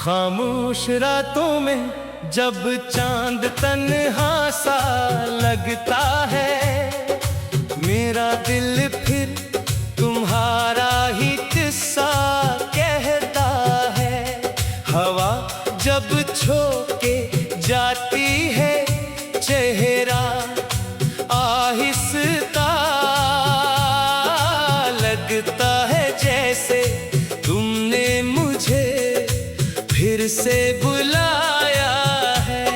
खामोश रातों में जब चांद तन्हा सा लगता है, मेरा दिल फिर तुम्हारा ही किस्सा कहता है। हवा जब झोंके जाती है, चेहरा आहिस्ता लगता है, जैसे तुमने मुझे फिर से बुलाया है।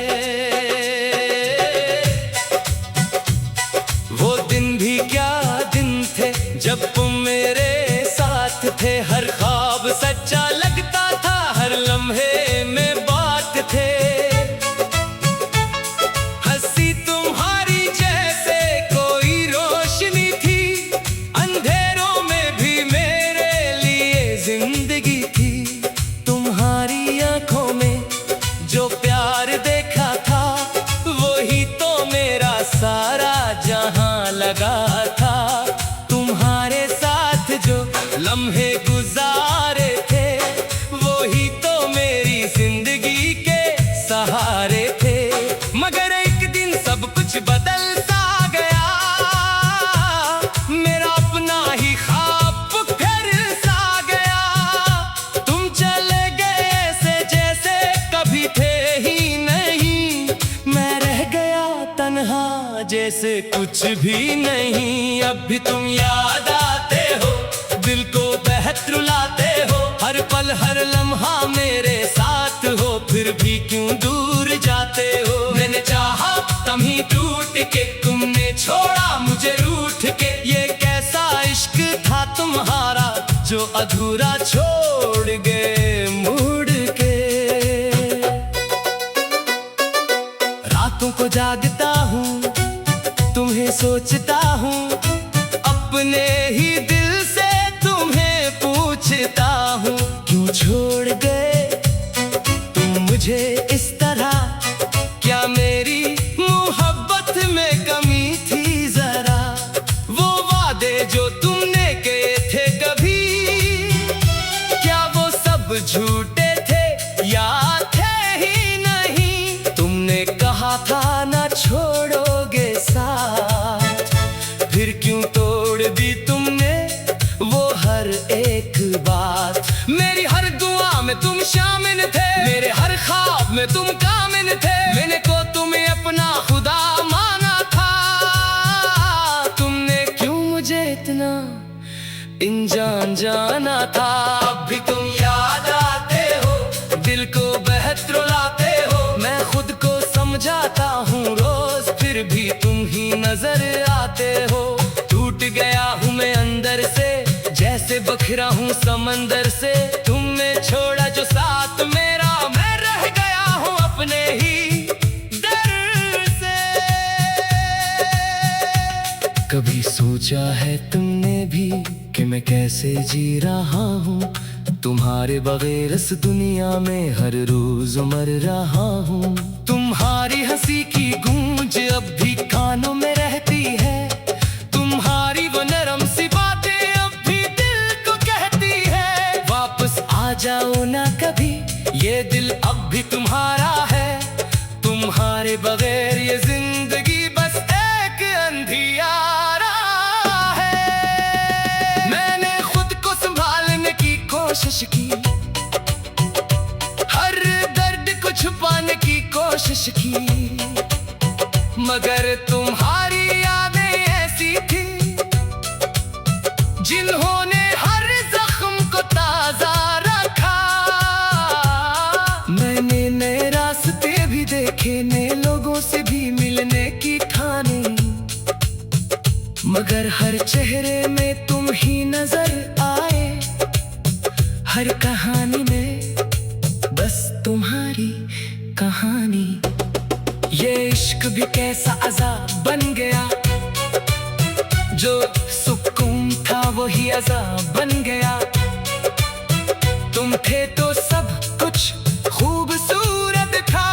वो दिन भी क्या दिन थे जब तुम मेरे साथ थे। हर ख्वाब सच्चा लगता था, हर लम्हे में बात थे। हंसी तुम्हारी जैसे कोई रोशनी थी, अंधेरों में भी मेरे लिए जिंदगी थी। तुम्हारी आंखों में जो प्यार देखा था, वही तो मेरा सारा जहां लगा था। तुम्हारे साथ जो लम्हे गुजारे थे, वही तो मेरी जिंदगी के सहारे थे। मगर एक दिन सब कुछ बदल सा गया, मेरा अपना ही ख्वाब फिर सा गया। तुम चले गए ऐसे जैसे कभी थे ही नहीं, मैं रह गया तन्हा जैसे कुछ भी नहीं। अब भी तुम याद आते हो, दिल को बेहद रुलाते हो। हर पल हर लम्हा मेरे साथ हो, फिर भी क्यों दूर जाते हो। मैंने चाहा तम ही टूट के, तुमने छोड़ा मुझे रूठ के। ये कैसा इश्क था तुम्हारा जो अधूरा छोड़ गए मुड़ के। रातों को जागता हूँ, तुम्हें सोचता हूँ, अपने ही दिल से तुम्हें पूछता हूँ। क्यों छोड़ गए तुम मुझे इस तरह, क्या मेरी मोहब्बत में कमी थी जरा। वो वादे जो तुमने किए थे कभी, क्या वो सब झूठे थे या थे ही नहीं। तुमने कहा था ना छोड़ोगे साथ, फिर क्यों तोड़ दी तुमने वो हर एक बात। मेरी हर दुआ में तुम शामिल थे, मेरे हर ख्वाब में तुम कामिल थे। मैंने को तुम्हें अपना खुदा माना था, तुमने क्यों मुझे इतना अनजान जाना था। अब भी तुम याद आते हो, दिल को बेहद रुलाते हो। मैं खुद को समझाता हूँ रोज, फिर भी तुम ही नजर आते हो। टूट गया हूँ मैं अंदर से, जैसे बखरा हूँ समंदर से। तुमने छोड़ा जो साथ मेरा, मैं रह गया हूँ अपने ही डर से। कभी सोचा है तुमने भी कि मैं कैसे जी रहा हूँ। तुम्हारे बगैर इस दुनिया में हर रोज मर रहा हूँ। तुम्हारी हंसी की गूंज अब भी कानों में रहती है, तुम्हारी वो नरम सी बातें अब भी दिल को कहती है। वापस आ जाओ ना कभी, ये दिल अब भी तुम्हारा है। तुम्हारे बगैर ये जिंदगी बस एक अंधियारा है। मैंने खुद को संभालने की कोशिश की, हर दर्द को छुपाने की कोशिश की, मगर तुम्हारी यादें ऐसी थी जिन्होंने हर जख्म को ताजा रखा। मैंने नए रास्ते भी देखे, नए लोगों से भी मिलने की ठानी, मगर हर चेहरे में तुम ही नजर आए। हर कहानी में बस तुम्हारी कहानी। ये इश्क भी कैसा अज़ाब बन गया, जो सुकून था वही अज़ाब बन गया। तुम थे तो सब कुछ खूबसूरत था,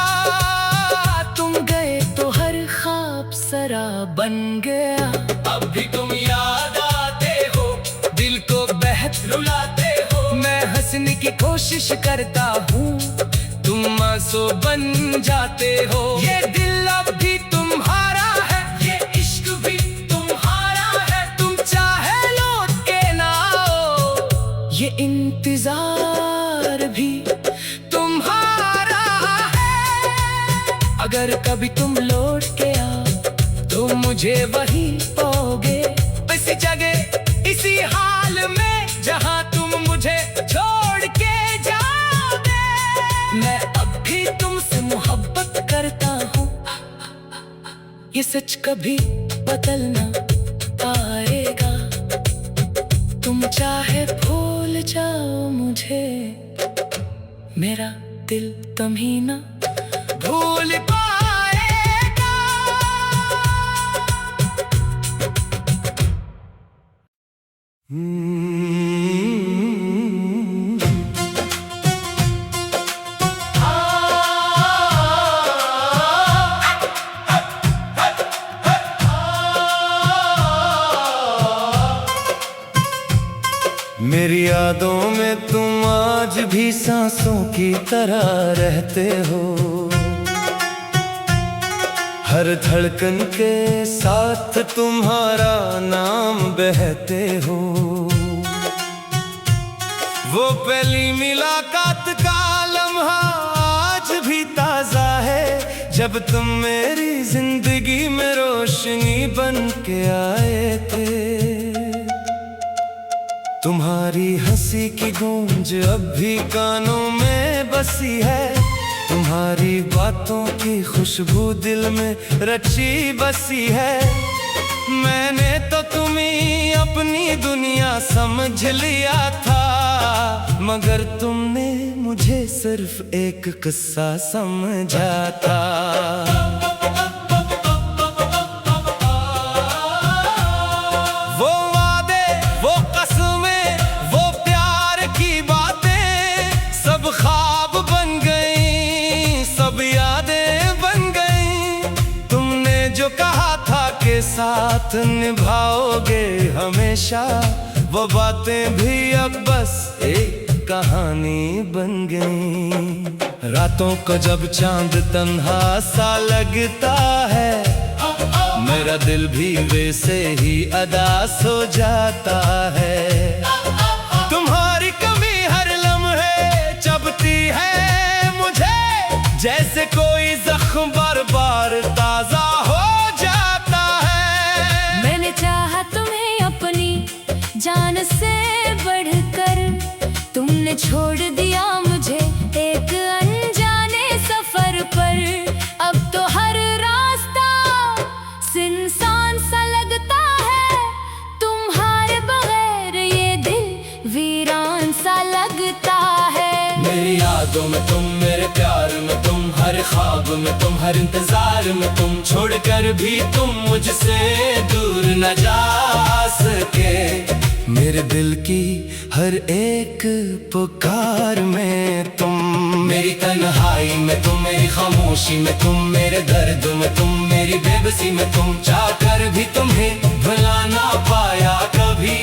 तुम गए तो हर ख्वाब सराब बन गया। अब भी तुम याद आते हो, दिल को बेहद रुलाते हो। मैं हंसने की कोशिश करता हूँ, आंसू बन जाते हो। ये दिल अब भी तुम्हारा है, ये इश्क भी तुम्हारा है, तुम चाहे लौट के ना आओ, ये इंतजार भी तुम्हारा है। अगर कभी तुम लौट के आओ तो मुझे वहीं पाओगे, इसी जगह इसी हाल में जहां तुम मुझे छोड़ के जाओगे। मैं अब भी तुमसे मोहब्बत करता हूँ, ये सच कभी बदल ना पाएगा। तुम चाहे भूल जाओ मुझे, मेरा दिल तुम ही ना भूल पाएगा। मेरी यादों में तुम आज भी सांसों की तरह रहते हो, हर धड़कन के साथ तुम्हारा नाम बहते हो। वो पहली मुलाकात का लम्हा आज भी ताजा है, जब तुम मेरी जिंदगी में रोशनी बन के आए थे। तुम्हारी हंसी की गूंज अब भी कानों में बसी है, तुम्हारी बातों की खुशबू दिल में रची बसी है। मैंने तो तुम्हें अपनी दुनिया समझ लिया था, मगर तुमने मुझे सिर्फ एक किस्सा समझा था। वो वादे, वो कसमें, वो प्यार की बातें सब ख्वाब बन गई, सब यादें बन गई। तुमने जो कहा था के साथ निभाओगे हमेशा, वो बातें भी अब बस एक कहानी बन गई। रातों को जब चांद तन्हा सा लगता है, मेरा दिल भी वैसे ही अदास हो जाता है। तुम्हारी कमी हर लम्हे चुभती है मुझे, जैसे कोई जख्म बार बार ताजा हो जाता है। मैंने चाहा तुम्हें अपनी जान से बढ़कर, तुमने छोड़ दिया मुझे एक अनजाने सफर पर। अब तो हर रास्ता सुनसान सा लगता है, तुम्हारे बगैर ये दिल वीरान सा लगता है। मेरी यादों में तुम, मेरे प्यार में तुम, हर ख्वाब में तुम, हर इंतजार में तुम, छोड़कर भी तुम मुझसे दूर न जा सके। मेरे दिल की हर एक पुकार में तुम, मेरी तन्हाई में तुम, मेरी खामोशी में तुम, मेरे दर्द में तुम, मेरी बेबसी में तुम, चाहकर भी तुम्हें भुला ना पाया कभी।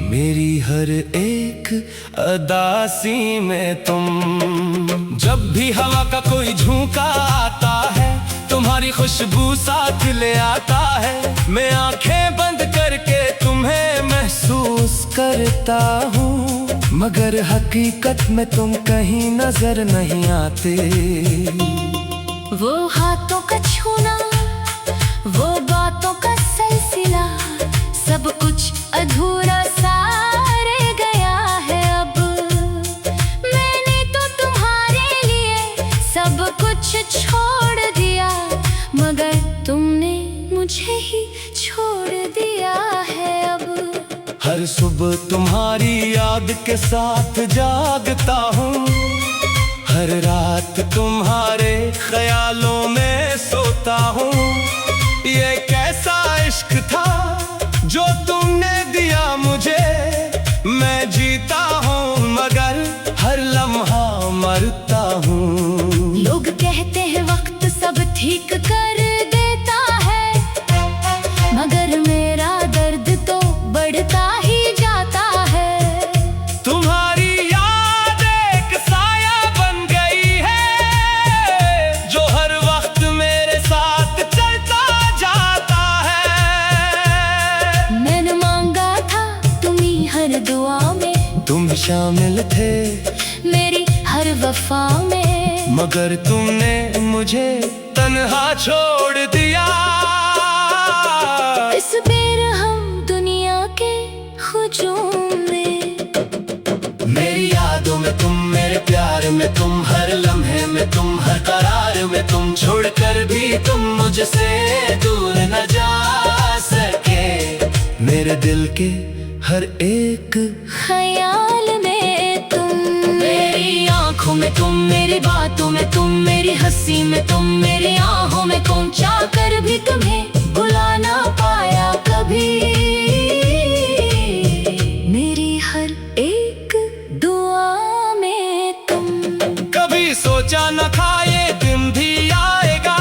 मेरी हर एक अदासी में तुम, जब भी हवा का कोई झोंका आता है, तुम्हारी खुशबू साथ ले आता है। मैं आंखें बंद करके तुम्हें महसूस करता हूँ, मगर हकीकत में तुम कहीं नजर नहीं आते। वो हाथों का छूना, वो बातों का सिलसिला, सब कुछ अधूरा सा रह गया है अब। मैंने तो तुम्हारे लिए सब कुछ छोड़ दिया, मगर तुमने मुझे ही छोड़ दिया है अब। हर सुबह तुम्हारी याद के साथ जागता हूँ, हर रात तुम्हारे ख्यालों में सोता हूँ। ये कैसा इश्क था जो तुमने दिया मुझे, मैं जीता हूँ मगर हर लम्हा मरता हूँ। लोग कहते हैं वक्त सब ठीक कर देता है, मगर मेरा दर्द तो बढ़ता ही जाता है। तुम्हारी याद एक साया शामिल थे मेरी हर वफा में, मगर तुमने मुझे तन्हा छोड़ दिया। इस बेर हम दुनिया के हुजूम में, मेरी यादों में तुम, मेरे प्यार में तुम, हर लम्हे में तुम, हर करार में तुम, छोड़कर भी तुम मुझसे दूर न जा सके। मेरे दिल के हर एक ख्याल में तुम, मेरी आंखों में तुम, मेरी बातों में तुम, मेरी हंसी में तुम, मेरी आहों में तुम, चाहकर भी तुम्हें भुला ना पाया कभी। मेरी हर एक दुआ में तुम, कभी सोचा न था ये दिन भी आएगा,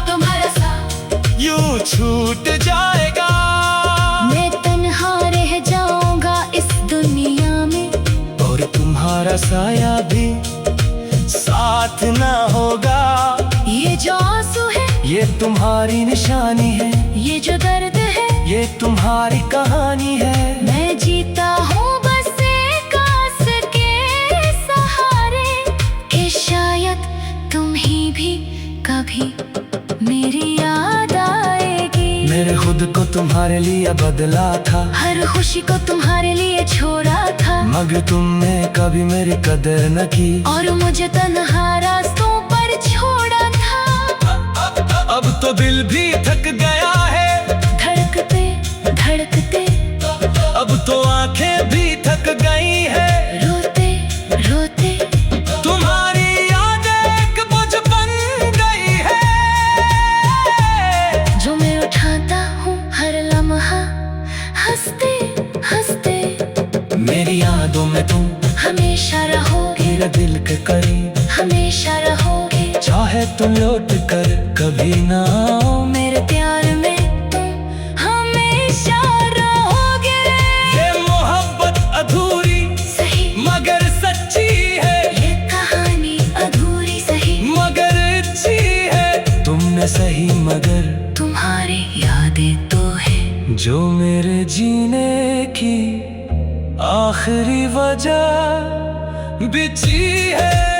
तुम्हारा साथ यूं छूट जाएगा। मैं तन्हा रह जाऊंगा इस दुनिया में, और तुम्हारा साया भी साथ ना होगा। ये जो आंसू है, ये तुम्हारी निशानी है, ये जो दर्द है, ये तुम्हारी कहानी है। मैं जीता हूँ बस एक आस के सहारे, कि शायद तुम ही भी कभी मेरी याद आएगी। मेरे खुद को तुम्हारे लिए बदला था, हर खुशी को तुम्हारे लिए छोड़ा था, मगर तुमने कभी मेरी कदर न की, और मुझे तन्हा रास्तों पर छोड़ा था। अब तो दिल भी थक गया है, धड़कते धड़कते अब तो आंखें भी थक गई है, रोते रोते तुम्हारी याद एक बोझ बन गई है, जो मैं उठाता हूँ हर लम्हा हंसते हंसते। मेरी यादों में तुम हमेशा रहोगे, मेरे दिल के करीब हमेशा रहोगे, चाहे तुम लौट कर कभी ना आओ, मेरे प्यार में तुम हमेशा रहोगे। ये मोहब्बत अधूरी सही मगर सच्ची है, ये कहानी अधूरी सही मगर अच्छी है। तुमने सही मगर तुम्हारी यादें तो है, जो मेरे जीने की आखिरी वजह बिछी है।